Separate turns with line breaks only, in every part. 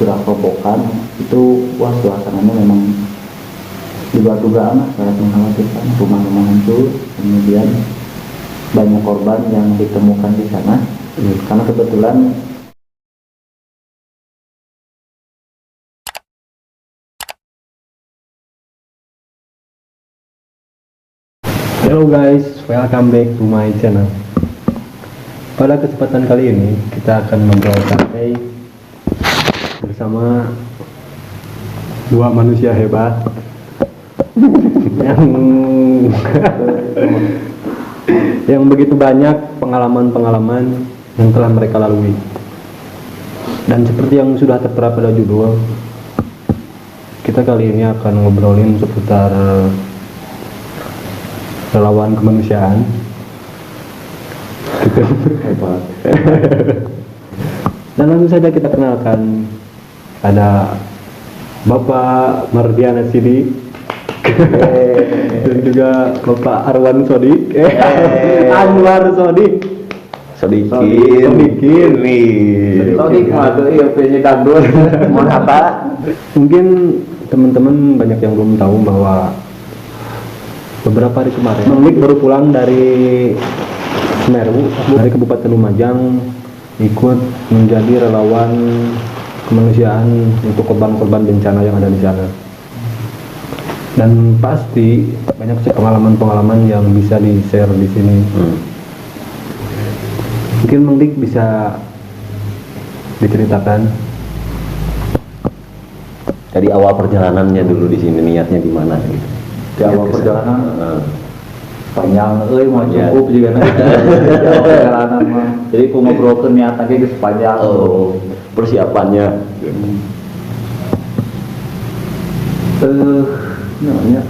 curah kobokan itu, wah suasananya memang di luar dugaan lah, sangat mengkhawatirkan. Rumah-rumah hancur, kemudian banyak korban yang ditemukan di sana. Karena kebetulan
Hello guys, welcome back to my channel. Pada kesempatan kali ini kita akan ngobrol santai bersama dua manusia hebat yang begitu banyak pengalaman-pengalaman yang telah mereka lalui. Dan seperti yang sudah tertera pada judul, kita kali ini akan ngobrolin seputar relawan kemanusiaan.
hebat.
Dan langsung saja kita kenalkan, ada Bapak Mardiana Sidik dan juga Bapak Arwan Sodik, Anwar Sodik.
Sodikin nih.
Sodik mah iya punya dangdut. Mau apa?
Mungkin teman-teman banyak yang belum tahu bahwa beberapa hari kemarin Menglik baru pulang dari Semeru, dari Kabupaten Lumajang, ikut menjadi relawan kemanusiaan untuk korban-korban bencana yang ada di sana. Dan pasti banyak sih pengalaman-pengalaman yang bisa di-share di sini. Mungkin Menglik bisa diceritakan
Dari awal perjalanannya dulu di sini, niatnya gimana gitu.
Di awal perjalanan panjang, mau
Ya.
cukup juga nanti. Di awal perjalanan mah. Jadi aku ngobrolkeun niatan ge geus panjang.
Persiapannya.
Namanya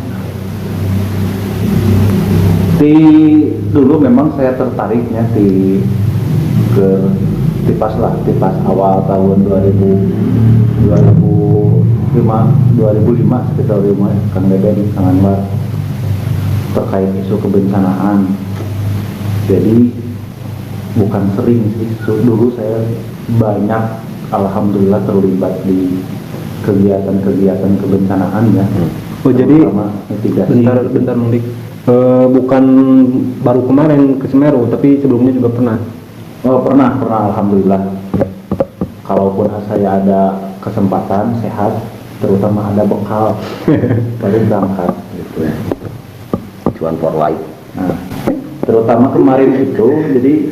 dulu memang saya tertariknya di pas awal tahun 2005 sekitar 2005 Kang Deden Kang Anwar terkait isu kebencanaan. Jadi bukan sering sih, dulu saya banyak alhamdulillah terlibat di kegiatan-kegiatan kebencanaan ya.
Oh jadi
mitigasi.
bentar Menglik, bukan baru kemarin ke Semeru, tapi sebelumnya juga pernah.
Oh pernah alhamdulillah. Kalaupun saya ada kesempatan sehat, terutama ada bekal, baru berangkat gitu ya.
Cuan for life.
Nah, terutama kemarin itu, jadi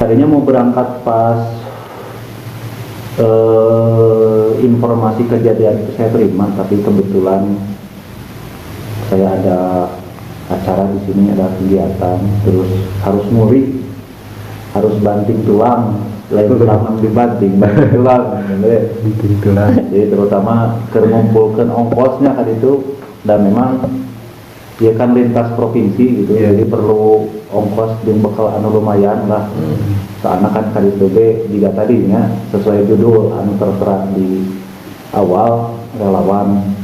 tadinya mau berangkat pas informasi kejadian itu saya terima, tapi kebetulan saya ada acara di sini, ada kegiatan, terus harus mudik, harus banting tulang, lain tulang dibanting tulang, jadi terutama mengumpulkan ongkosnya kan itu, dan memang ya kan lintas provinsi gitu, jadi perlu ongkos dan bekal anu lumayan lah. Soalnya kan kali itu juga tadinya sesuai judul anu tertera di awal, relawan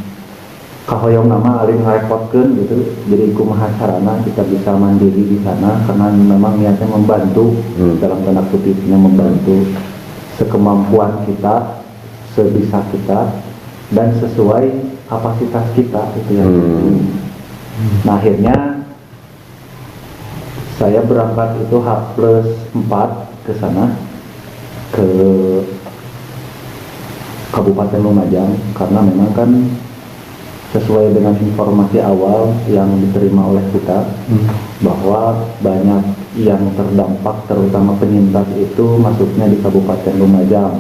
kahoyong nama aling ngerekotkeun gitu. Jadi kumaha carana kita bisa mandiri di sana, karena memang niatnya membantu, dalam tanda kutipnya membantu sekemampuan kita, sebisa kita, dan sesuai kapasitas kita itu ya. Nah akhirnya saya berangkat itu H+4 ke sana, ke Kabupaten Lumajang, karena memang kan sesuai dengan informasi awal yang diterima oleh kita, bahwa banyak yang terdampak, terutama penyintas itu masuknya di Kabupaten Lumajang,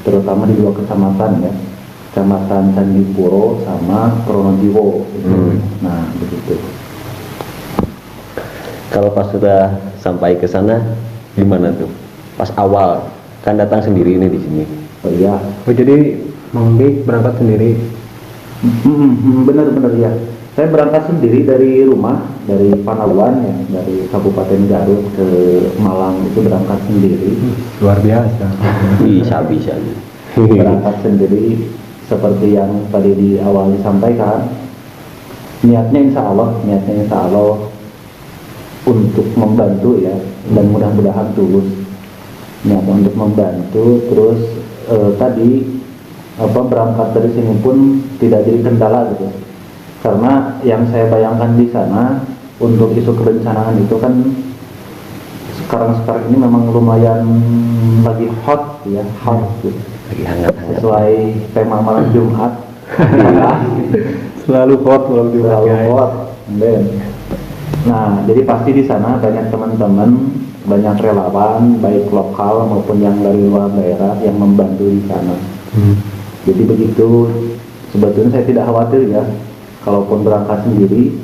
terutama di dua kecamatan ya, Kecamatan Candipuro sama Pronojiwo. Nah begitu.
Kalau pas sudah sampai ke sana, gimana tuh? Pas awal kan datang sendiri ini di sini.
Oh iya.
Oh jadi Menglik berangkat sendiri?
Benar ya. Saya berangkat sendiri dari rumah, dari Panaluan ya, dari Kabupaten Garut ke Malang itu berangkat sendiri.
Luar biasa.
Bisa.
Berangkat sendiri seperti yang tadi di awal disampaikan. Niatnya insya Allah untuk membantu ya, dan mudah-mudahan tulus niat untuk membantu. Terus tadi berangkat dari sini pun tidak jadi kendala gitu, karena yang saya bayangkan di sana untuk isu kebencanaan itu kan sekarang ini memang lumayan lagi hot ya, hot gitu.
Lagi hangat-hangat.
Sesuai tema malam Jumat.
Selalu hot kalau di
Selalu hot. Nah, jadi pasti di sana banyak teman-teman, banyak relawan, baik lokal maupun yang dari luar daerah yang membantu di sana. Jadi begitu, sebetulnya saya tidak khawatir ya, kalaupun berangkat sendiri,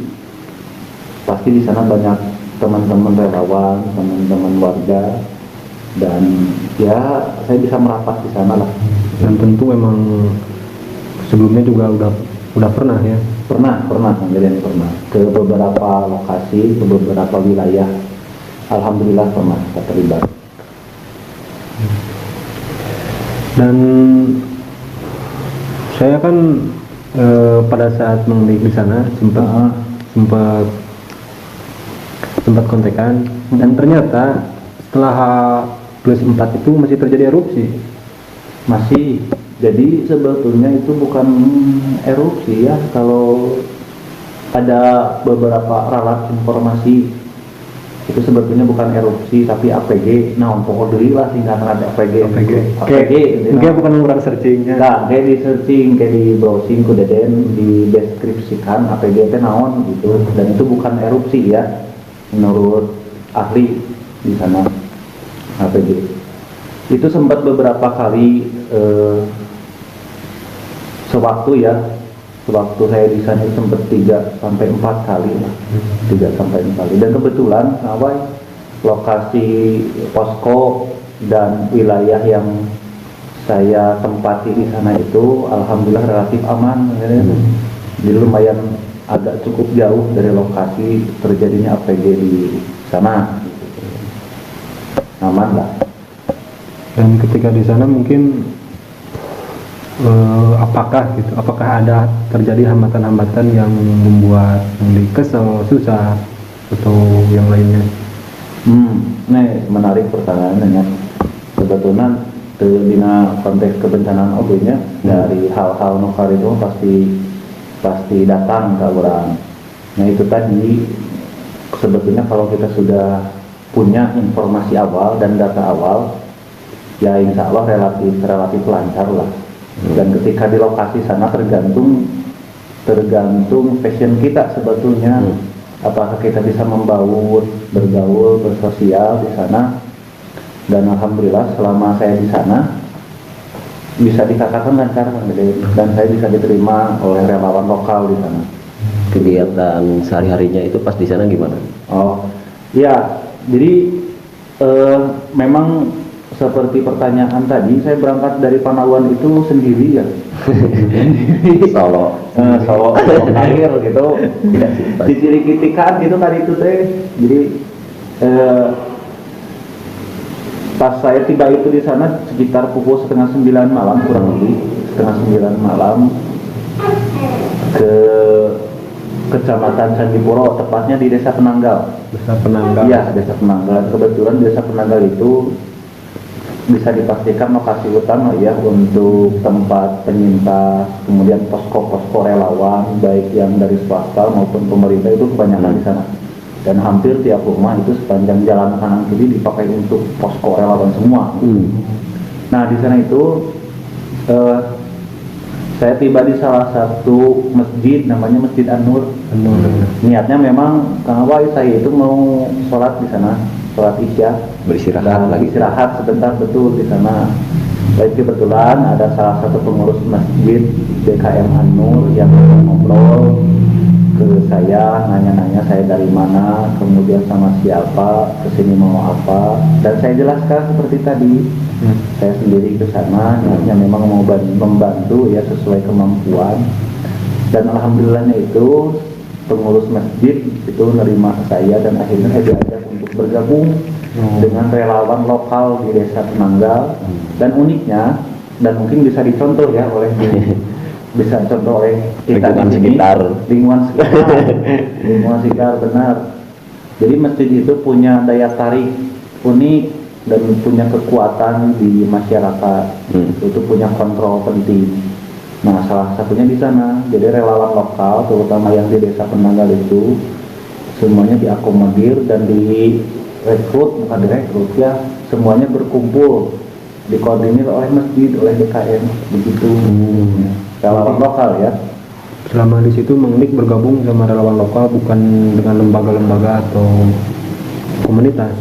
pasti di sana banyak teman-teman relawan, teman-teman warga, dan ya saya bisa merapat di sana lah.
Dan tentu memang sebelumnya juga udah pernah ya.
Pernah kejadian pernah ke beberapa lokasi, ke beberapa wilayah. Alhamdulillah pernah terlibat.
Dan saya kan pada saat mengelik di sana sempat kontekan, dan ternyata setelah H+4 itu masih terjadi erupsi.
Masih. Jadi sebetulnya itu bukan erupsi ya, kalau ada beberapa ralat informasi itu sebetulnya bukan erupsi tapi APG. Nah, pokok deui lah singkatan APG.
Mungkin bukan kurang searchingnya.
Nah, kayak di searching, kayak di browsing ku Deden, dideskripsikan APG itu naon gitu, dan itu bukan erupsi ya menurut ahli di sana. APG itu sempat beberapa kali sewaktu saya di sana sempat 3 sampai 4 kali lah. 3 sampai 4 kali, dan kebetulan lokasi posko dan wilayah yang saya tempati di sana itu alhamdulillah relatif aman ya. Jadi lumayan agak cukup jauh dari lokasi terjadinya APG di sana, aman lah.
Dan ketika di sana mungkin apakah ada terjadi hambatan-hambatan yang membuat kesel, susah, atau yang lainnya?
Nih menarik pertanyaannya. Sebetulnya dina konteks kebencanaan obyeknya dari hal-hal nukar itu pasti datang ke orang. Nah itu tadi sebetulnya kalau kita sudah punya informasi awal dan data awal, ya insya Allah relatif lancar lah. Dan ketika di lokasi sana tergantung passion kita sebetulnya, apakah kita bisa bergaul, bersosial di sana. Dan alhamdulillah selama saya di sana bisa dikatakan lancar, dan saya bisa diterima oleh relawan lokal di sana.
Kegiatan sehari-harinya itu pas di sana gimana?
Oh ya, jadi memang seperti pertanyaan tadi, saya berangkat dari Panawan itu sendiri ya.
Solo
karir gitu. Diciri-kitikan gitu tadi itu teh. Jadi pas saya tiba itu di sana sekitar pukul 8:30 malam, kurang lebih 8:30 malam, ke Kecamatan Candipuro, tepatnya di Desa Penanggal. Iya, Desa Penanggal. Kebetulan Desa Penanggal itu bisa dipastikan lokasi utama ya untuk tempat penyintas, kemudian posko-posko relawan baik yang dari swasta maupun pemerintah itu kebanyakan di sana. Dan hampir tiap rumah itu sepanjang jalan kanan kiri dipakai untuk posko relawan semua. Nah di sana itu saya tiba di salah satu masjid, namanya Masjid An-Nur. Niatnya memang saya itu mau sholat di sana, sholat isya, beristirahat sebentar betul di sana. Baik, kebetulan ada salah satu pengurus masjid DKM An-Nur yang ngobrol ke saya, nanya-nanya saya dari mana, kemudian sama siapa, kesini mau apa, dan saya jelaskan seperti tadi. Saya sendiri ke sana, niatnya memang mau membantu ya sesuai kemampuan, dan alhamdulillahnya itu pengurus masjid itu menerima saya, dan akhirnya saya diajak untuk bergabung dengan relawan lokal di Desa Penanggal. Dan uniknya, dan mungkin bisa dicontoh ya oleh bisa contoh oleh kita
lingkungan
di sini,
sekitar.
lingkungan sekitar benar. Jadi masjid itu punya daya tarik unik dan punya kekuatan di masyarakat. Itu punya kontrol penting. Nah, salah satunya di sana. Jadi relawan lokal, terutama yang di desa Penanggal itu, semuanya diakomodir dan direkrut, bukan direkrut ya, semuanya berkumpul, dikoordinir oleh masjid, oleh DKM, begitu. Relawan lokal ya.
Selama di situ Mang Dik bergabung sama relawan lokal, bukan dengan lembaga-lembaga atau komunitas.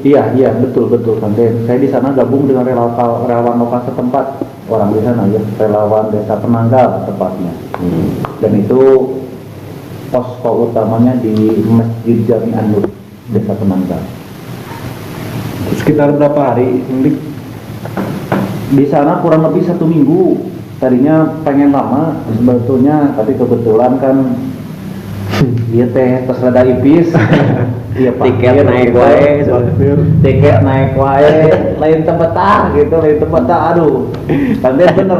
Iya betul kan. Saya di sana gabung dengan relawan lokal setempat, orang di sana ya, relawan desa Penanggal tepatnya. Dan itu posko utamanya di Masjid Jami An-Nur desa Penanggal.
Sekitar berapa hari Mang Dik?
Di sana kurang lebih 1 minggu. Tadinya pengen lama sebetulnya, tapi kebetulan kan dia teh terus rada ipis. Iya,
Tiket naik wae,
tiket naik wae, lain tempatah gitu, lain tempatah, aduh, tapi bener.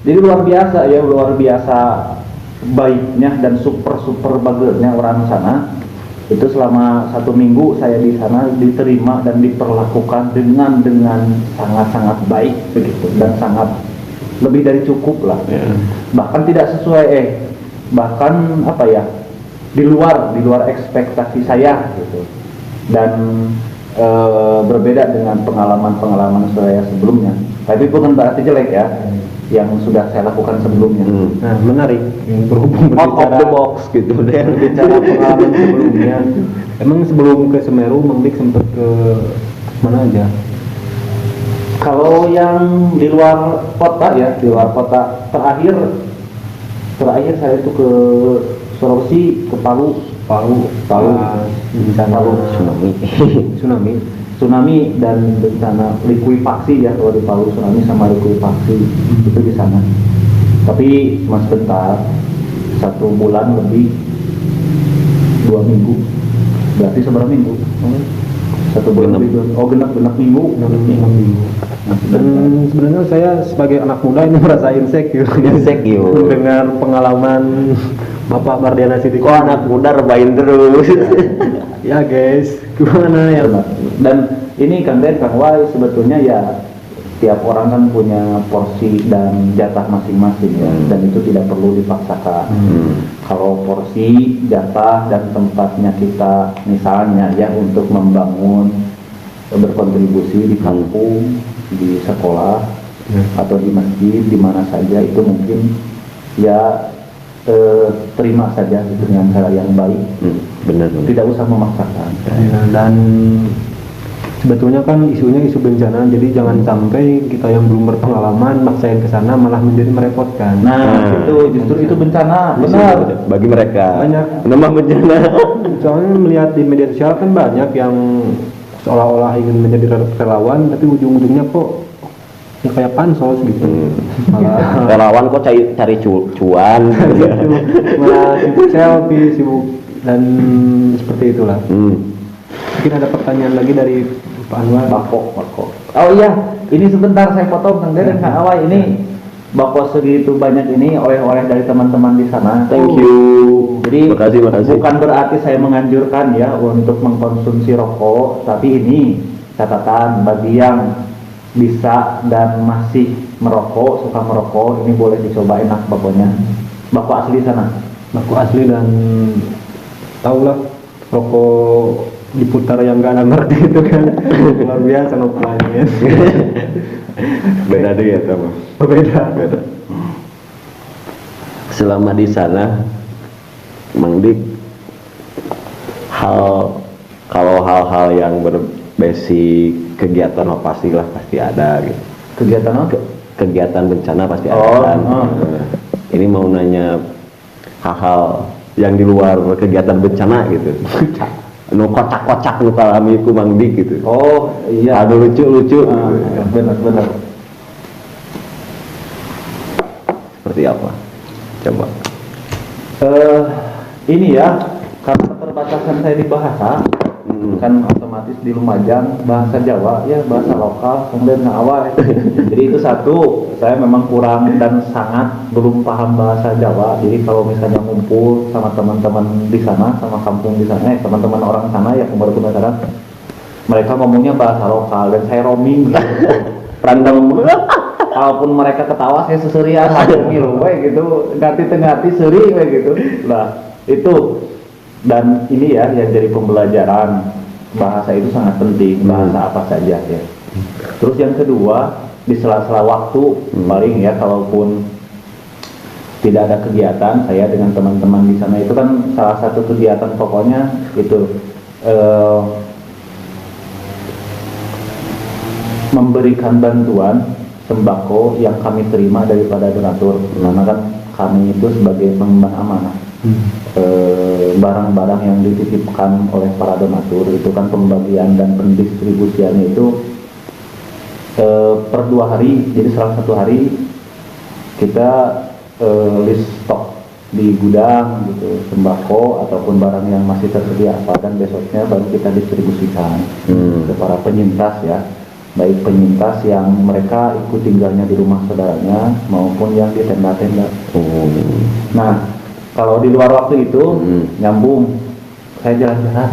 Jadi luar biasa baiknya dan super bagusnya orang sana. Itu selama 1 minggu saya di sana diterima dan diperlakukan dengan sangat baik begitu, dan sangat lebih dari cukup lah. Bahkan tidak sesuai bahkan apa ya, di luar ekspektasi saya gitu. Dan berbeda dengan pengalaman saya sebelumnya, tapi bukan berarti jelek ya yang sudah saya lakukan sebelumnya.
Nah, menarik berhubung
Out of the box gitu deh.
berbicara pengalaman sebelumnya. Emang sebelum ke Semeru Mang Dik sempat ke mana aja?
Kalau yang di luar kota ya, di luar kota terakhir saya itu ke Sulawesi, ke Palu,
di sana
tsunami dan bencana likuifaksi ya. Kalau di Palu tsunami sama likuifaksi itu di sana. Tapi cuma sebentar, 1 bulan lebih, 2 minggu. Berarti seberapa minggu? 1 bulan lebih. Oh, genap minggu.
Dan sebenarnya saya sebagai anak muda ini merasa insecure dengan pengalaman Bapak Mardiana Siti.
Kok anak muda rebahin terus.
Ya guys, gimana ya?
Dan ini Kang Wai, sebetulnya ya tiap orang kan punya porsi dan jatah masing-masing ya, dan itu tidak perlu dipaksakan. Kalau porsi, jatah, dan tempatnya kita misalnya ya untuk membangun, berkontribusi di kampung, di sekolah, atau di masjid, di mana saja, itu mungkin ya terima saja itu dengan cara yang baik.
Benar.
Tidak usah memaksakan.
Ya, dan sebetulnya kan isunya isu bencana, jadi jangan sampai kita yang belum berpengalaman maksain ke sana malah menjadi merepotkan.
Nah, justru itu bencana, benar.
Bagi mereka.
Banyak.
Nama bencana.
Soalnya melihat di media sosial kan banyak yang seolah-olah ingin menjadi relawan, tapi ujung-ujungnya kok ya kayak pansos gitu. Malah
Relawan kok cari cuan.
gitu. Malah sibuk selfie, sibuk dan seperti itulah. Mungkin ada pertanyaan lagi dari Pak Anwar.
Bako. Oh iya, ini sebentar saya potong Kang Deden, Kang Awai, ini bako segitu banyak ini oleh-oleh dari teman-teman di sana.
Thank you.
Jadi
makasih.
bukan berarti saya menganjurkan ya untuk mengkonsumsi rokok, tapi ini catatan bagi yang bisa dan masih suka merokok, ini boleh dicoba, enak bakonya. Bako asli sana.
Bako asli, dan tahulah rokok diputar yang gak ada ngerti itu kan luar biasa noplannya.
Beda deh ya sama.
Beda.
Selama di sana, Mang Dik, kalau hal-hal yang berbasic kegiatan pastilah pasti ada gitu.
Kegiatan apa?
Kegiatan bencana pasti ada kan. Ini mau nanya hal-hal yang di luar kegiatan bencana gitu. Nu kocak-kocak nu kalami ku Mang Dik gitu.
Oh iya.
Ada lucu-lucu.
Benar.
Seperti apa? Coba.
Ini ya, karena keterbatasan saya di bahasa, kan otomatis di Lumajang bahasa Jawa ya, bahasa lokal, kemudian awal. Jadi itu satu, saya memang kurang dan sangat belum paham bahasa Jawa. Jadi kalau misalnya ngumpul sama teman-teman di sana, sama kampung di sana, teman-teman orang sana ya, baru penasaran, mereka ngomongnya bahasa lokal dan saya roaming gitu.
Random.
Walaupun mereka ketawa saya seserian aja gitu, gitu ganti seri gitu. Nah itu, dan ini ya yang jadi pembelajaran, bahasa itu sangat penting, bahasa apa saja ya. Terus yang kedua, di sela-sela waktu paling ya, kalaupun tidak ada kegiatan, saya dengan teman-teman di sana itu kan salah satu kegiatan pokoknya itu memberikan bantuan sembako yang kami terima daripada donatur, karena kan kami itu sebagai pengemban amanah. Barang-barang yang dititipkan oleh para donatur itu kan pembagian dan pendistribusiannya itu per 2 hari, jadi salah 1 hari kita list stok di gudang gitu, sembako ataupun barang yang masih tersedia apa, dan besoknya baru kita distribusikan ke para penyintas ya, baik penyintas yang mereka ikut tinggalnya di rumah saudaranya maupun yang di tenda-tenda. Nah kalau di luar waktu itu nyambung, saya jalan-jalan.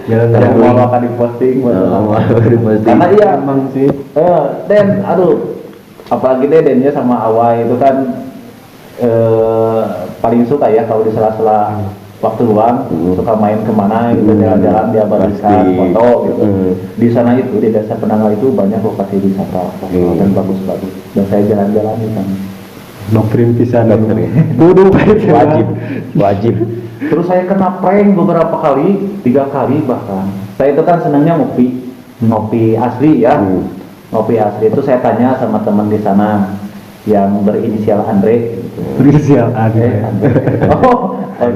Jalan-jalan mau akan diposting karena iya emang sih. Dan aduh, apalagi Dennya sama Awai itu kan paling suka ya kalau di sela-sela waktu luang suka main kemana gitu, jalan-jalan, dia abadikan foto gitu. Di sana itu di Desa Penanggal itu banyak lokasi wisata dan bagus-bagus, dan saya jalan-jalan di sana.
Doktrin pisan.
Wajib.
Terus saya kena prank beberapa kali, 3 kali bahkan. Saya itu kan senangnya ngopi asli ya. Ngopi asli itu saya tanya sama teman di sana yang berinisial Andre.
Berinisial Andre.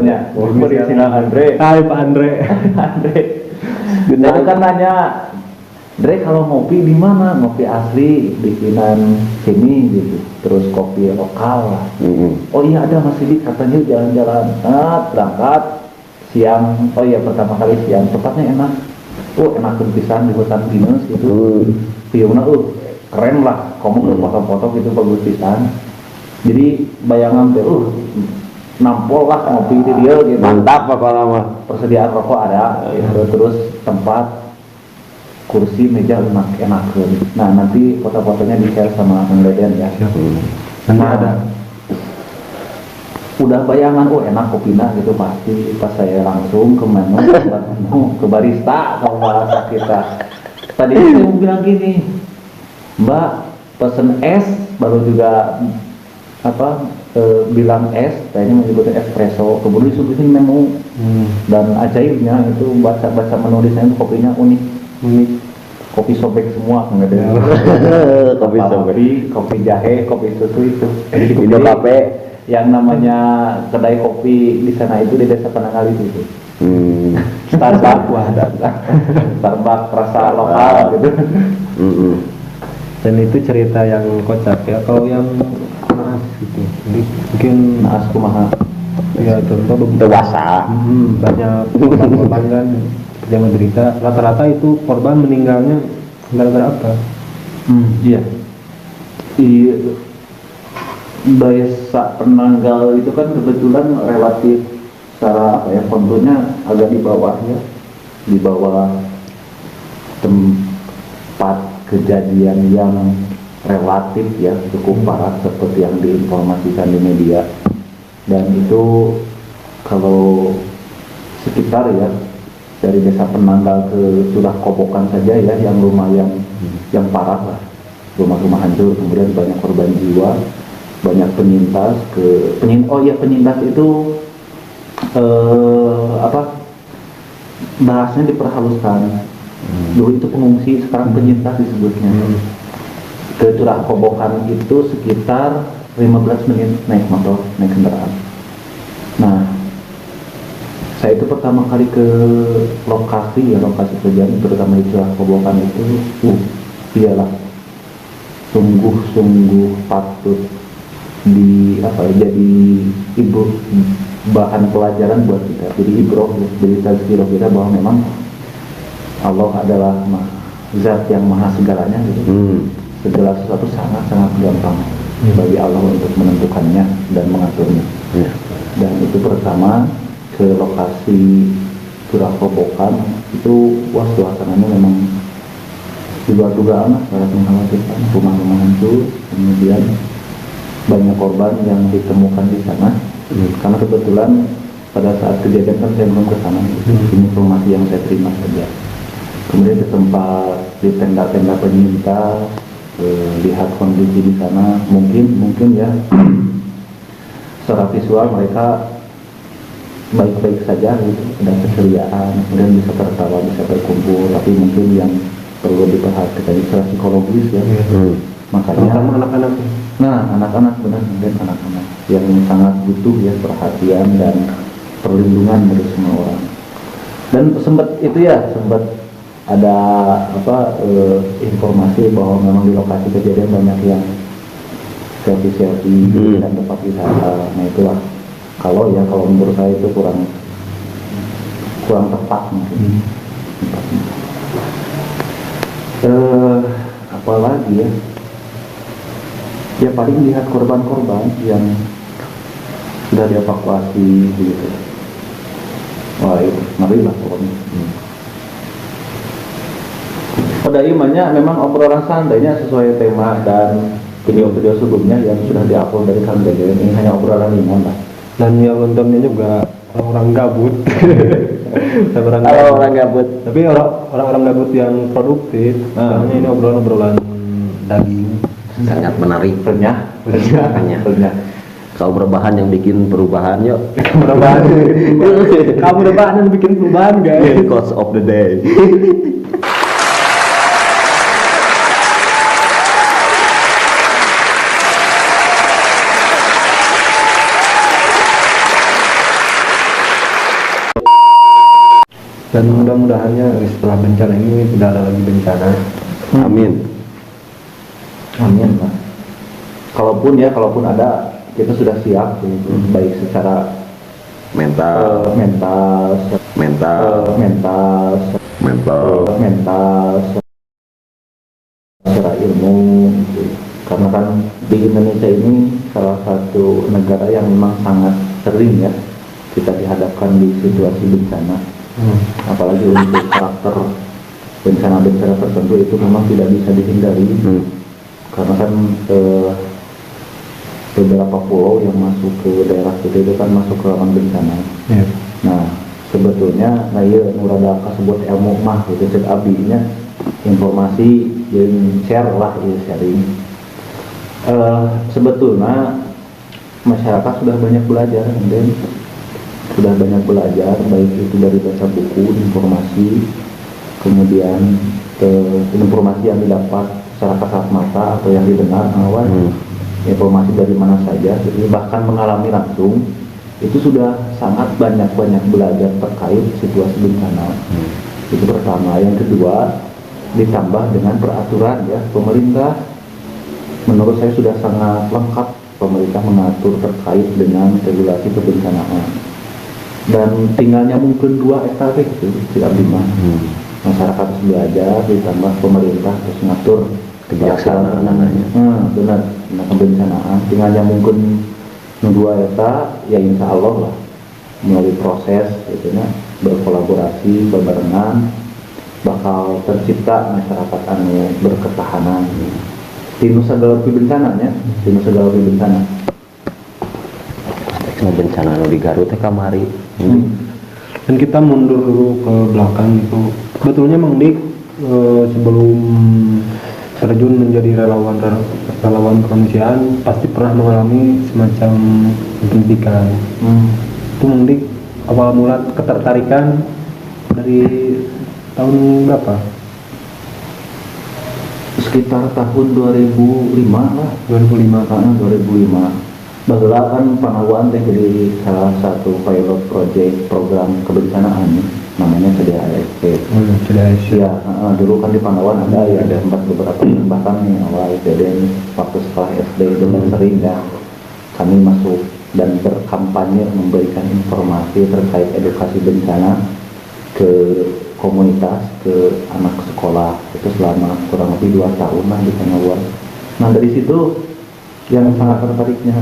Iya, berinisial Andre.
Hai Pak Andre.
Andre. Saya itu kan nanya, Dre kalau ngopi di mana? Ngopi asli bikinan sini gitu. Terus kopi lokal lah. Oh iya ada Mas Sidik, katanya jalan-jalan. Berangkat siang. Oh iya pertama kali siang. Tempatnya enak. Enak pisan di hutan pinus gitu. Viewnya keren lah. Kamu foto-foto gitu bagus pisan. Jadi bayangan tuh nampol lah ngopi di dia gitu.
Mantap pokoknya mah.
Persediaan rokok ada. Gitu. Terus tempat kursi meja enak. Nah nanti foto-fotonya di share sama Kang Deden ya.
Nah, ada.
Udah bayangan, enak kopinya gitu pasti. Pas saya langsung ke menu, ke barista kalau bahasa kita. Tadi saya mau bilang gini, Mbak pesen es, baru juga bilang es, kayaknya menyebutnya espresso. Kemudian disuguhin menu dan ajaibnya itu baca menu di sana, kopinya unik. Kopi sobek semua nggak ada. Kopi sobek, kopi jahe, kopi susu itu. Ini kafe yang namanya kedai kopi di sana itu di Desa Penanggal itu. Starbucks ada. Starbucks rasa lokal gitu.
Dan itu cerita yang kocak ya. Kalau yang naas gitu, jadi mungkin
naas kumaha.
Ya contoh
Dewasa.
Banyak korban kan yang menderita, rata-rata itu korban meninggalnya gara-gara apa?
Iya. Di Desa Penanggal itu kan kebetulan relatif secara konturnya agak di bawah ya, di bawah tempat kejadian yang relatif ya cukup parah seperti yang diinformasikan di media. Dan itu kalau sekitar ya dari Desa Penanggal ke Curah Kobokan saja ya yang lumayan yang parah lah, rumah-rumah hancur, kemudian banyak korban jiwa, banyak penyintas penyintas itu bahasanya diperhaluskan. Dulu itu pengungsi, sekarang penyintas disebutnya. Ke Curah Kobokan itu sekitar 15 menit naik motor, naik kendaraan. Nah, saya itu pertama kali ke lokasi kejadian, terutama di Curah Kobokan itu, iyalah, sungguh patut jadi bahan pelajaran buat kita. Jadi ibroh, jadi tazkirah kita bahwa memang Allah adalah zat yang maha segalanya gitu. Segala sesuatu sangat-sangat gampang bagi Allah untuk menentukannya dan mengaturnya. Dan itu pertama ke lokasi curah kobokan itu wah suasananya memang di luar dugaan lah, sangat mengkhawatirkan. Rumah-rumah hancur, kemudian banyak korban yang ditemukan di sana. Karena kebetulan pada saat kejadian kan saya belum ke sana, ini informasi yang saya terima saja. Kemudian ke tempat di tenda-tenda penyintas, lihat kondisi di sana, mungkin ya secara visual mereka baik-baik saja gitu, ada keceriaan, kemudian bisa tertawa, bisa berkumpul, tapi mungkin yang perlu diperhatikan secara psikologis ya. Makanya
terutama anak-anak.
nah anak-anak benar, kemudian anak-anak yang sangat butuh ya perhatian dan perlindungan dari semua orang. Dan sempat ada informasi bahwa memang di lokasi kejadian banyak yang selfie dan tempat wisata. Nah itulah kalau menurut saya itu kurang tepat mungkin. Apalagi ya paling lihat korban-korban yang sudah dievakuasi gitu. Wah itu ngeri lah pokoknya. Pada imannya memang obrolan santainya sesuai tema dan video-video sebelumnya yang sudah diupload dari Kang Dede. Ini hanya obrolan iman lah.
Dan yang nontonnya juga orang-orang gabut.
Orang gabut.
Tapi orang-orang gabut yang produktif. Soalnya ini obrolan daging.
Sangat menarik.
Renyah.
Kau berbahan yang bikin perubahan yuk.
Kamu rebahan yang bikin perubahan guys.
Cost of the day.
Dan mudah-mudahannya setelah bencana ini tidak ada lagi bencana.
Amin.
Amin lah. Kalaupun ada, kita sudah siap gitu. Baik secara
Mental,
secara ilmu gitu. Karena kan di Indonesia ini salah satu negara yang memang sangat sering ya kita dihadapkan di situasi bencana. Apalagi untuk karakter bencana tertentu itu memang tidak bisa dihindari. Karena kan beberapa pulau yang masuk ke daerah kita itu kan masuk ke rawan bencana. Nah sebetulnya iya nurada kasebut ilmu mah gitu cek abdinya informasi yang share lah ya sharing. Sebetulnya masyarakat sudah banyak belajar baik itu dari baca buku, informasi, kemudian informasi yang didapat secara kasat mata atau yang didengar awal, informasi dari mana saja, jadi bahkan mengalami langsung itu sudah sangat banyak belajar terkait situasi bencana. Itu pertama. Yang kedua, ditambah dengan peraturan ya pemerintah, menurut saya sudah sangat lengkap pemerintah mengatur terkait dengan regulasi kebencanaan. Dan tinggalnya mungkin 2 SKP itu tidak lima. Masyarakat harus belajar, ditambah pemerintah terus ngatur
kebijaksanaan namanya.
Benar, kebencanaan. Tinggalnya mungkin 2 eta, ya insya Allah lah melalui proses gitu ya, berkolaborasi, berbarengan bakal tercipta masyarakat anu berketahanan. Tinu segala bencananya, bencana.
Mau bencana anu di Garut teh kamari.
Dan kita mundur dulu ke belakang itu. Sebetulnya Mang Dik sebelum terjun menjadi relawan kemanusiaan pasti pernah mengalami semacam pendidikan. Itu Mang Dik awal mula ketertarikan dari tahun berapa?
Sekitar tahun 2005 lah. 2005. Bahwa kan Pangawan teh jadi salah satu pilot project program kebencanaan namanya CDASP. Ya, dulu kan di Pangawan ada ya, ada beberapa bahkan nih awal kejadian waktu sekolah SD itu sering ya kami masuk dan berkampanye memberikan informasi terkait edukasi bencana ke komunitas, ke anak sekolah itu selama kurang lebih 2 tahun lah di Pangawan. Nah dari situ yang sangat tertariknya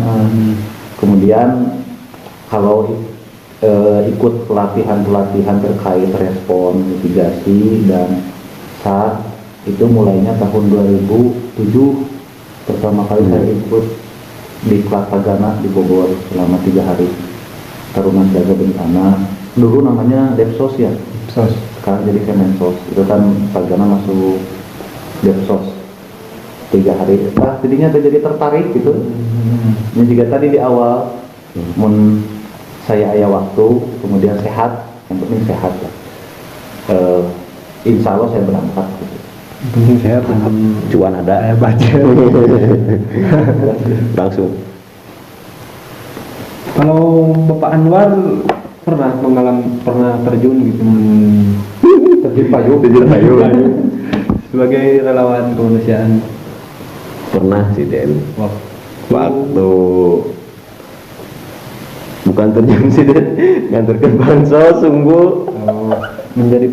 kemudian kalau ikut pelatihan-pelatihan terkait respon mitigasi, dan saat itu mulainya tahun 2007 pertama kali saya ikut di Klapagana di Bogor selama 3 hari Taruna Siaga Bencana, dulu namanya Depsos ya, sekarang jadi Kemensos. Itu kan Tagana masuk Depsos 3 hari, jadinya jadi tertarik gitu. Ini juga tadi di awal mun saya aya waktu, kemudian sehat, yang penting sehat lah. Insya Allah saya berangkat gitu.
Penting sehat dan
Cuan ada.
budget.
Langsung.
Kalau Bapak Anwar pernah terjun gitu,
Terjun payung.
sebagai relawan kemanusiaan.
Pernah sih Den. Waktu bukan terjun sih Den, nganterkan bansos sungguh
Menjadi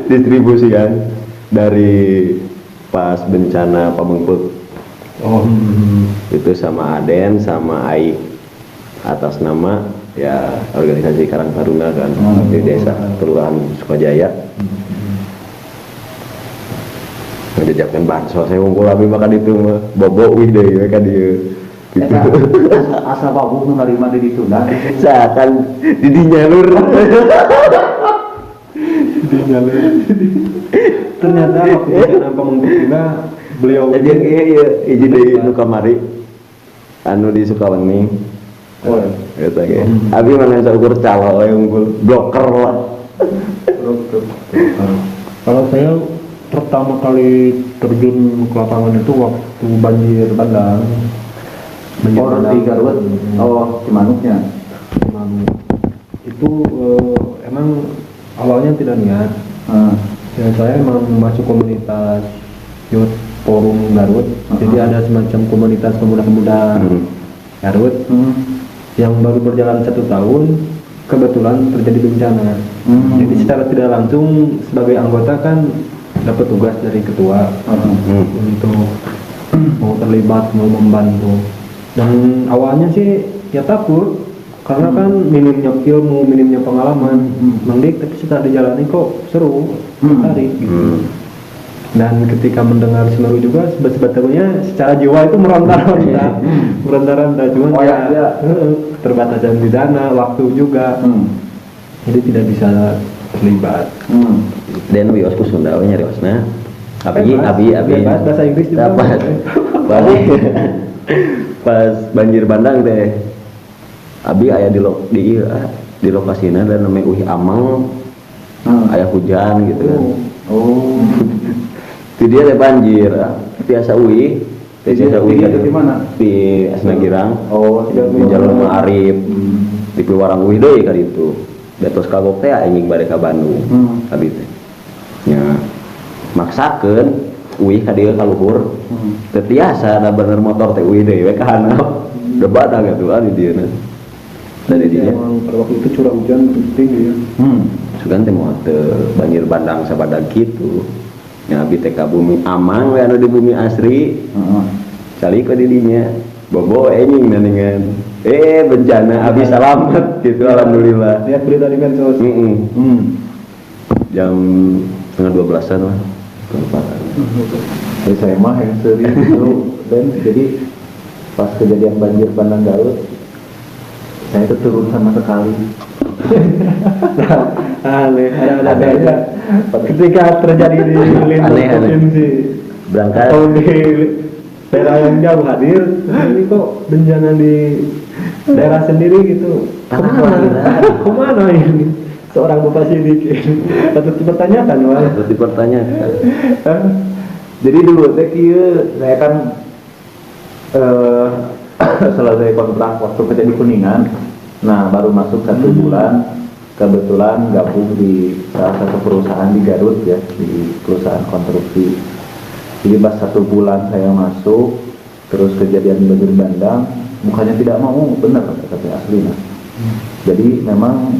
distribusi kan dari pas bencana Pamengpeuk itu sama Aden sama Aik atas nama ya organisasi Karang Taruna kan di desa Kelurahan Sukajaya. Ngejajapkan bansos saya ngumpul abi makan itu mah bobo wih deh mereka dia gitu.
Asal babu menerima di ditunda.
Seakan didinya lur.
Ternyata waktu bencana Pamengpeuk juga beliau
Jadi iya izin dari nu kamari anu di Sukawening.
Oh,
Gitu ge. Abi mana saukur calo we unggul bloker lah.
Kalau saya pertama kali terjun ke lapangan itu waktu banjir bandang.
di Garut. Oh, Cimanuknya.
Itu emang awalnya tidak niat. Ya, saya emang masuk komunitas Youth Forum Garut. Jadi ada semacam komunitas pemuda-pemuda Garut yang baru berjalan 1 tahun, kebetulan terjadi bencana. Jadi secara tidak langsung sebagai anggota kan dapat tugas dari ketua untuk mau terlibat, mau membantu. Dan awalnya sih ya takut karena kan minimnya ilmu, minimnya pengalaman, mendik, tapi setelah dijalani kok seru, menarik gitu. Dan ketika mendengar Semeru juga sebetulnya secara jiwa itu meronta-ronta, cuma terbatasan di sana, waktu juga, jadi tidak bisa terlibat.
Dan wiosku Sunda we nyariosna. Abi
bahasa Inggris juga.
Pas banjir bandang teh. Abi aya di lokasina dan namanya Uih Amang. Aya hujan gitu kan. Di dia teh banjir. Biasa Uih. Biasa Uih
di mana?
Di Asnagirang.
Di
Di Jalur Ma'arif. Di keluaran Uih deui ka ditu. Da tos kagok teh anjing bade ka Bandung. Abi teh. Ya maksakeun Uih ka dieu ka luhur. Teu tiasa da bener motor teh Uih deui we ka handap. Debat gitu di dieuna. Dari dia
pada waktu itu curah hujan tinggi ya.
Sugan teh moal teu banjir bandang sabadag kitu. Nya abi teh ka bumi Amang we anu di bumi asri. Cali ka di dinya. Bobo enjing naningan. Bencana abi salamet gitu alhamdulillah.
Lihat berita di medsos.
Jam 11:30-an lah.
Jadi saya mah yang sering dulu, dan jadi pas kejadian banjir bandang Garut, saya itu turun sama sekali.
Aneh, ada aja. Ketika terjadi di lintas provinsi,
Berangkat
atau di daerah yang jauh hadir, ini kok bencana di daerah sendiri gitu. Kemana ini? Seorang Bapak Sidik patut dipertanyakan, Wah.
harus dipertanyakan.
Jadi dulu saya kan selesai kontrak waktu kerja di Kuningan. Nah, baru masuk 1 bulan, kebetulan gabung di salah satu perusahaan di Garut ya, di perusahaan konstruksi. Jadi pas 1 bulan saya masuk, terus kejadian banjir bandang, bukannya tidak mau, benar kata asli. Jadi memang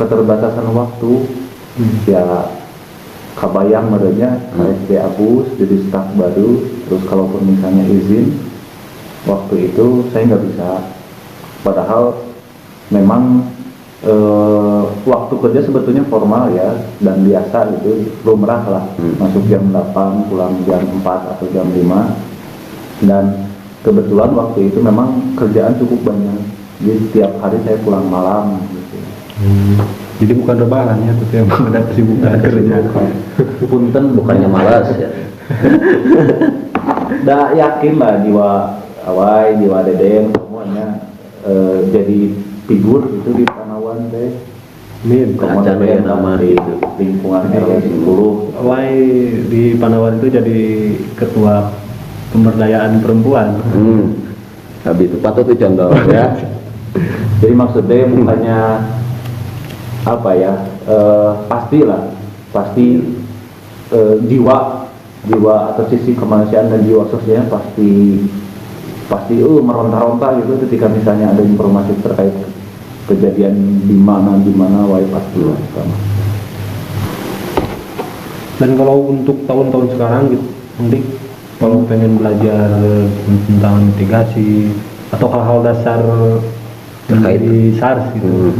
keterbatasan waktu, ya kabayang merenya KSP abus, jadi staf baru, terus kalaupun misalnya izin, waktu itu saya nggak bisa. Padahal memang waktu kerja sebetulnya formal ya dan biasa gitu, lumrah lah. Masuk jam 8, pulang jam 4 atau jam 5. Dan kebetulan waktu itu memang kerjaan cukup banyak, jadi setiap hari saya pulang malam gitu.
Jadi bukan rebahan ya, tapi emang ada kesibukan kerja.
Punten
Bukannya malas ya.
Dah yakin lah jiwa Awai, jiwa Deden semuanya jadi figur itu di Panawan deh.
Min,
Acan ya nama
di
itu.
lingkungan RW 10.
Wai di Panawan itu jadi ketua pemberdayaan perempuan.
Habis itu patut itu contoh ya.
Jadi maksudnya bukannya apa ya, pastilah pasti jiwa atau sisi kemanusiaan dan jiwa sosialnya pasti meronta-ronta gitu ketika misalnya ada informasi terkait kejadian di mana wah pasti lah.
Dan kalau untuk tahun-tahun sekarang gitu, nanti kalau pengen belajar tentang mitigasi atau hal-hal dasar
Terkait
di SARS gitu,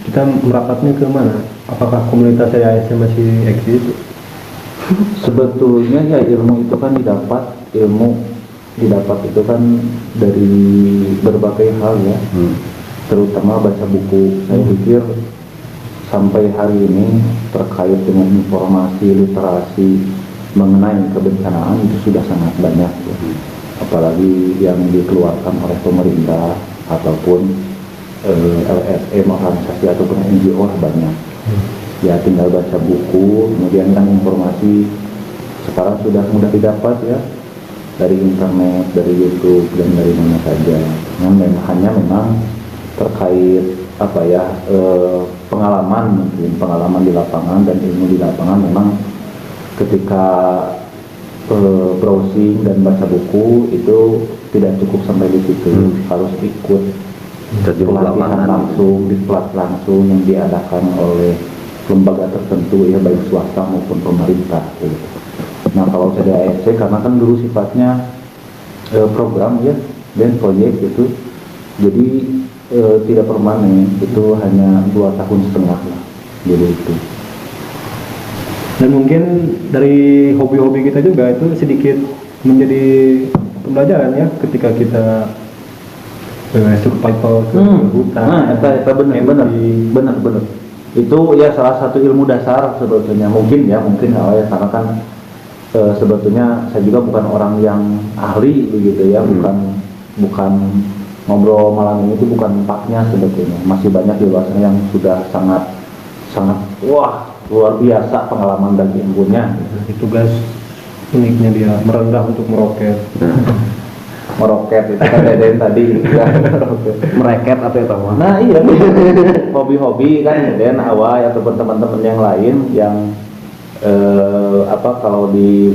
kita merapatnya ke mana? Apakah komunitas ASN masih eksis?
Sebetulnya ya ilmu itu kan didapat itu kan dari berbagai hal ya, terutama baca buku. Saya pikir sampai hari ini terkait dengan informasi literasi mengenai kebencanaan itu sudah sangat banyak ya. Apalagi yang dikeluarkan oleh pemerintah ataupun LSM organisasi ataupun NGO banyak. Ya tinggal baca buku, kemudian kan informasi sekarang sudah mudah didapat ya, dari internet, dari YouTube dan dari mana saja. Hanya memang terkait apa ya, pengalaman di lapangan dan ilmu di lapangan memang ketika browsing dan baca buku itu tidak cukup sampai di situ, harus ikut pelatihan langsung yang diadakan oleh lembaga tertentu ya, baik swasta maupun pemerintah gitu. Nah kalau CDASC karena kan dulu sifatnya program ya dan proyek gitu, jadi tidak permanen, itu hanya 2,5 tahun lah jadi itu.
Dan mungkin dari hobi-hobi kita juga itu sedikit menjadi pembelajaran ya ketika kita survival ke hutan.
Nah, itu benar. Itu ya salah satu ilmu dasar sebetulnya, mungkin ya awalnya karena kan sebetulnya saya juga bukan orang yang ahli begitu ya, bukan ngobrol malam ini itu bukan tempatnya sebetulnya. Masih banyak di luar sana yang sudah sangat wah luar biasa pengalaman dan ilmunya.
Itu guys, uniknya dia merendah untuk meroket.
Meroket itu kan ada yang tadi kan
mereket atau itu mah.
Nah iya, hobi-hobi kan dan awal ataupun teman-teman yang lain yang kalau di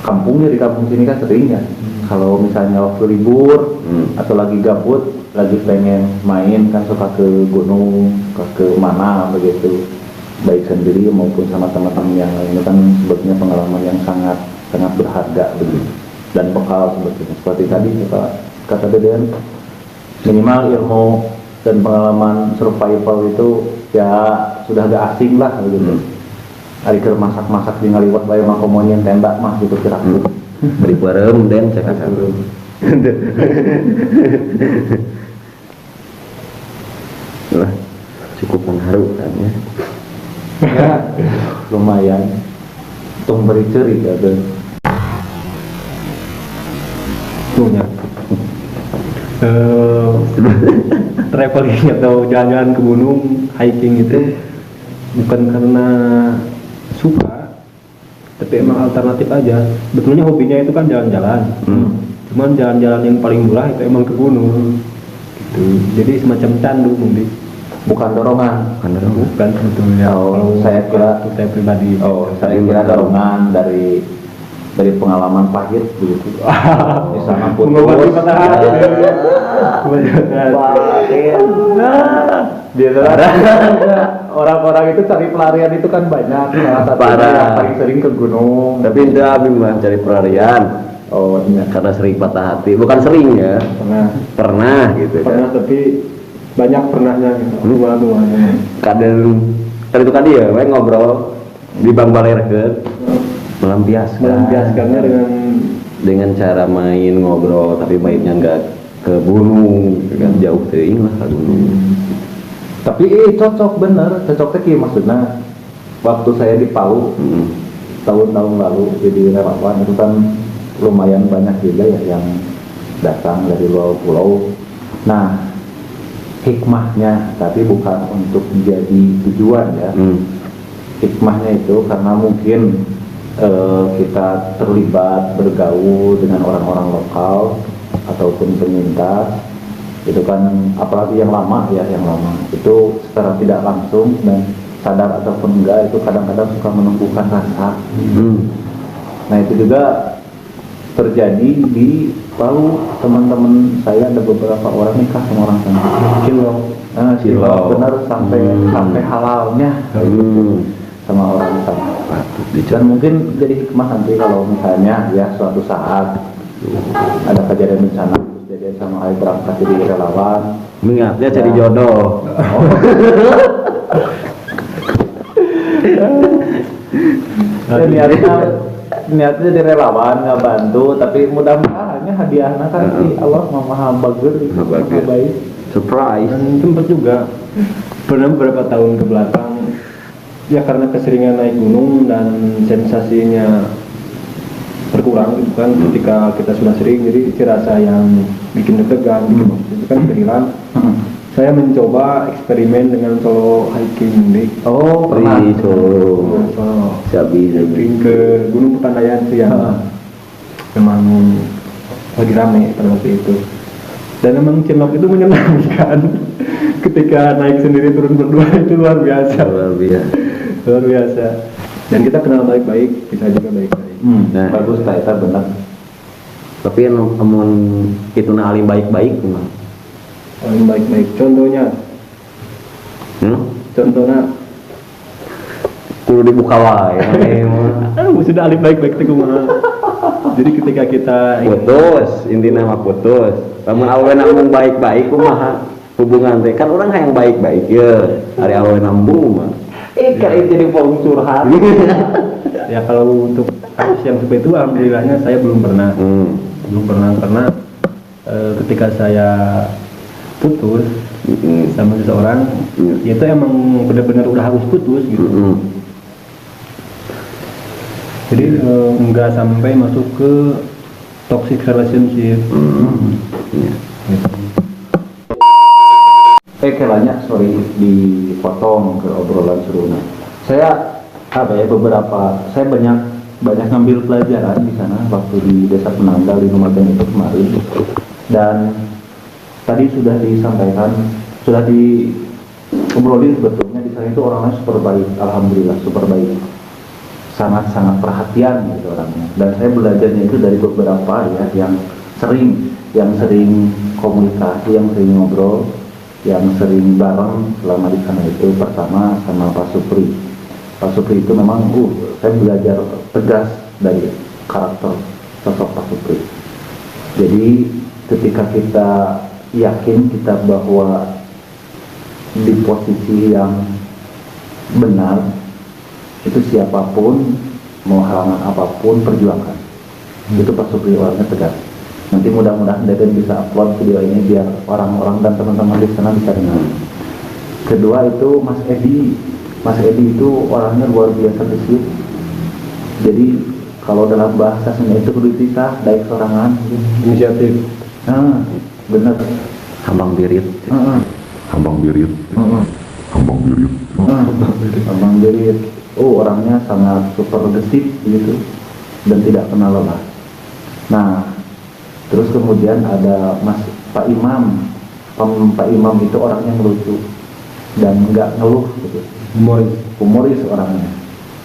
kampung sini kan sering ya, kalau misalnya waktu libur atau lagi gabut, lagi pengen main kan suka ke gunung, ke mana begitu, baik sendiri maupun sama teman-teman yang lain. Itu kan sebetulnya pengalaman yang sangat berharga begitu, dan bekal sebetulnya seperti tadi kata Deden, minimal ilmu dan pengalaman survival itu ya sudah agak asing lah begitu. Hari ke masak di ngaliwat bae mah komunian tenda mah gitu kira-kira.
Beri bareng Den cek asa. Lah, cukup mengharukan ya.
Ya, lumayan. Tung beri ceri ya Den.
Tuhnya. Traveling atau jalan-jalan ke gunung, hiking itu bukan karena suka, tapi emang alternatif aja. Betulnya hobinya itu kan jalan-jalan, cuman jalan-jalan yang paling murah itu emang ke gunung gitu. Jadi semacam candu mungkin,
Bukan dorongan.
bukan sebetulnya.
Oh, saya kira
saya pribadi.
saya kira dorongan dari pengalaman pahit begitu. Di sana pun
Mengobati patah hati.
Orang-orang itu cari pelarian itu kan banyak. Salah satunya yang paling sering ke gunung.
Tapi itu Abi mah cari pelarian.
Oh iya.
Karena sering patah hati, bukan sering ya.
Pernah
Pernah gitu kan.
tapi
banyak pernahnya gitu. Dua-duanya.
Kadang itu tadi ya, we ngobrol di Bang Baler ke
Melampiaskannya
dengan cara main ngobrol tapi baiknya nggak ke gunung kan jauh teuing lah ke gunung.
Tapi cocok bener, cocok teh maksudnya waktu saya di Palu tahun-tahun lalu jadi relawan itu kan lumayan banyak juga ya yang datang dari luar pulau. Nah, hikmahnya tapi bukan untuk menjadi tujuan ya. Hikmahnya itu karena mungkin kita terlibat bergaul dengan orang-orang lokal ataupun penyintas itu kan, apalagi yang lama ya, yang lama itu secara tidak langsung dan sadar ataupun enggak itu kadang-kadang suka menumbuhkan rasa. Nah itu juga terjadi di Palu. Teman-teman saya ada beberapa orang nikah sama orang sana. Silok benar sampai halalnya sama orang sana. Dan mungkin jadi hikmah nanti kalau misalnya ya suatu saat ada kejadian bencana terus jadi sama ayah berangkat jadi relawan.
Mengingatnya cari jodoh.
Niatnya jadi relawan nggak bantu, tapi mudah-mudahannya hadiahnya kan Allah maha bagus, maha baik.
Surprise.
Dan tempat juga pernah beberapa tahun ke belakang ya karena keseringan naik gunung dan sensasinya berkurang gitu kan, ketika kita sudah sering jadi rasa yang bikin deg-degan itu kan kehilangan. Saya mencoba eksperimen dengan solo hiking di
Pernah
solo hiking ke Gunung Petandayan sih ya. Memang lagi rame pada waktu itu dan memang Cinlok itu menyenangkan. Ketika naik sendiri turun berdua itu luar biasa. Dan kita kenal baik-baik, kita juga baik-baik.
Bagus tak itu benar.
Tapi namun itu alim baik-baik mah.
Alim baik-baik. Contohnya
kudu dibuka wae.
Sudah alim baik-baik teh kumaha. Jadi ketika kita
putus, intinya mah putus. Lamun awewe nambung baik-baik kumaha? Hubungan teh kan orang yang baik-baik ya. Ari awewe nambung mah.
Kayak jadi forum curhat.
Ya kalau untuk kasus yang seperti itu alhamdulillahnya saya belum pernah. Belum pernah karena ketika saya putus sama seseorang itu emang benar-benar udah harus putus gitu. Jadi nggak sampai masuk ke toxic relationship.
Kelanya sorry dipotong ke obrolan seruna. Saya saya banyak ngambil pelajaran di sana waktu di Desa Penanggal di Lumajang itu kemarin. Dan tadi sudah disampaikan, sudah diobrolin sebetulnya di sana itu orangnya super baik, alhamdulillah super baik, sangat-sangat perhatian gitu orangnya. Dan saya belajarnya itu dari beberapa ya yang sering komunikasi, yang sering ngobrol, yang sering bareng selama di sana itu. Pertama sama Pak Supri. Pak Supri itu memang saya belajar tegas dari karakter sosok Pak Supri. Jadi ketika kita yakin kita bahwa di posisi yang benar itu siapapun mau halangan apapun perjuangkan. Itu Pak Supri orangnya tegas. Nanti mudah-mudahan Deden bisa upload video ini biar orang-orang dan teman-teman di sana bisa dengar. Kedua itu Mas Edi. Mas Edi itu orangnya luar biasa gesit. Jadi kalau dalam bahasa Sunda itu kudu dipisah, daik sorangan.
Inisiatif.
Bener.
Hambang birit.
Hambang birit.
Hambang birit. Orangnya sangat super gesit gitu dan tidak kenal lelah. Nah, terus kemudian ada Pak Imam. Pak Imam itu orangnya lucu dan nggak ngeluh gitu. Humoris orangnya.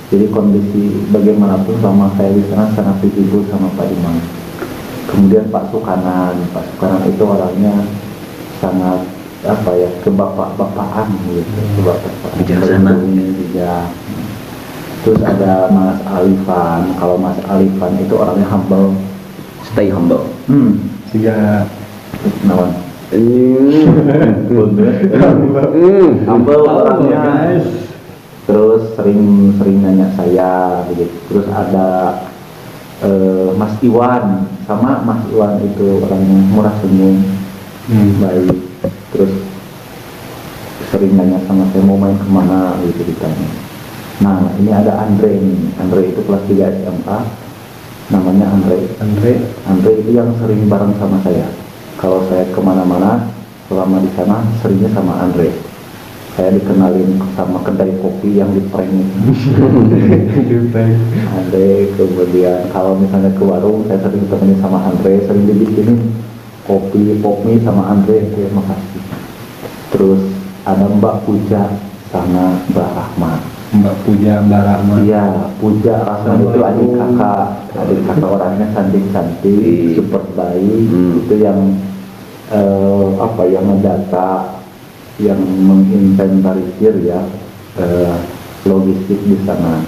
Jadi kondisi bagaimanapun selama saya di sana sangat dihibur sama Pak Imam. Kemudian Pak Sukanan itu orangnya sangat kebapak-bapakan gitu,
bijaksana.
Terus ada Mas Alifan. Kalau Mas Alifan itu orangnya humble.
Stay humble.
Siga
Nawan. Humble orangnya.
guys.
Terus sering nanya saya gitu. Terus ada Mas Iwan, sama Mas Iwan itu orangnya murah senyum, baik. Terus sering nanya sama saya mau main kemana gitu ditanya. Nah ini ada Andre nih. Andre itu kelas 3 SMA, namanya Andre itu yang sering bareng sama saya. Kalau saya kemana-mana selama di sana seringnya sama Andre. Saya dikenalin sama kedai kopi yang di prank itu. Andre, kemudian kalau misalnya ke warung saya sering temenin sama Andre, sering dibikinin kopi pop mie sama Andre. Terima kasih. Terus ada Mbak Puja sama Mbak Rahma.
Mbak Puja, Mbak Rahma.
Iya, Puja Rahma itu adik kakak orangnya cantik, super baik. Itu yang yang mendata, yang menginventarisir ya logistik di sana.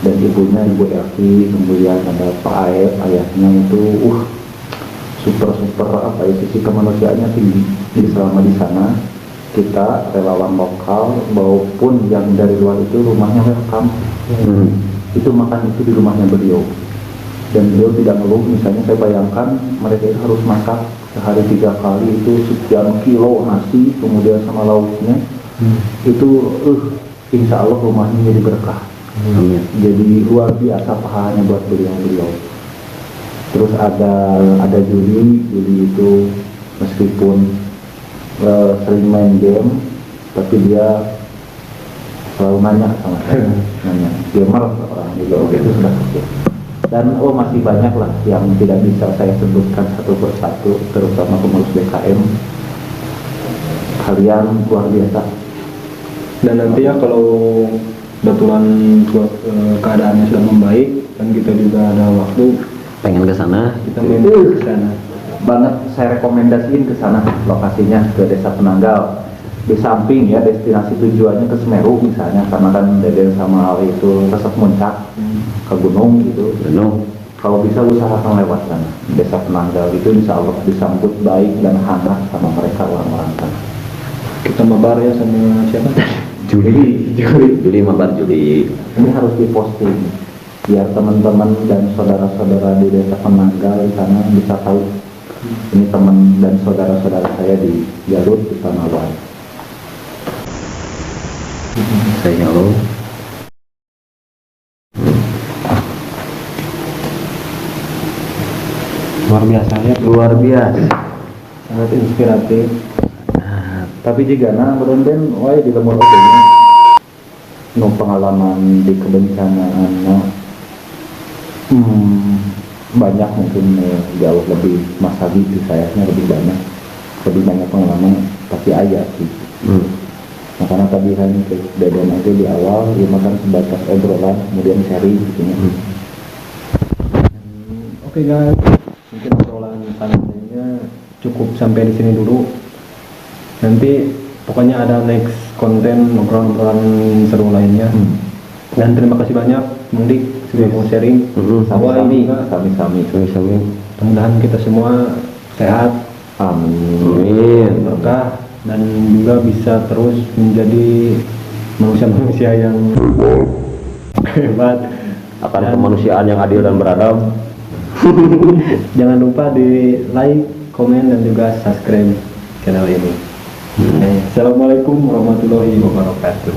Dan ibunya Ibu Elvi, kemudian ada Pak Aep, ayahnya itu super sisi kemanusiaannya tinggi. Jadi selama di sana kita relawan lokal maupun yang dari luar itu rumahnya welcome. Itu makan itu di rumahnya beliau, dan beliau tidak ngeluh. Misalnya saya bayangkan mereka itu harus masak sehari 3 kali itu sekian kilo nasi kemudian sama lauknya. Itu insya Allah rumahnya jadi berkah. Jadi luar biasa pahalanya buat beliau. Terus ada Juli itu meskipun sering main game, tapi dia selalu nanya sama saya, gamer orang juga itu sudah kecil. Dan masih banyak lah yang tidak bisa saya sebutkan satu persatu, terutama pengurus BKM. Kalian luar biasa.
Dan nanti ya kalau kebetulan keadaannya sudah membaik dan kita juga ada waktu,
pengen ke sana.
kita main ke sana.
Banget saya rekomendasiin ke sana, lokasinya ke Desa Penanggal. Di samping ya destinasi tujuannya ke Semeru misalnya, karena kan Deden sama Ali itu resep muncak ke gunung gitu. Kalau bisa usahakan lewat sana. Desa Penanggal itu insya Allah disambut baik dan hangat sama mereka orang-orang sana.
Kita mabar ya sama siapa?
Juli mabar Juli.
Ini harus diposting biar teman-teman dan saudara-saudara di Desa Penanggal di sana bisa tahu. Ini teman dan saudara-saudara saya di Garut, di Panawan.
Saya lo.
Luar biasa ya,
Luar biasa.
sangat inspiratif.
Tapi jika berenden, di lemur oke-nya pengalaman di kebencanaan banyak mungkin jauh lebih masa gitu sayanya lebih banyak pengalaman, tapi ayah sih. Makanya tadi kan Deden aja di awal dia makan sebatas obrolan kemudian sharing gitu ya.
Oke guys, mungkin obrolan santainya cukup sampai di sini dulu. Nanti pokoknya ada next konten obrolan seru lainnya. Dan terima kasih banyak Mang Dik sudah mau sharing.
Sami-sami.
Mudah-mudahan kita semua sehat,
Amin.
berkah, dan juga bisa terus menjadi manusia-manusia yang hebat.
Akan kemanusiaan yang adil dan beradab.
Jangan lupa di like, komen, dan juga subscribe channel ini. Assalamualaikum warahmatullahi wabarakatuh.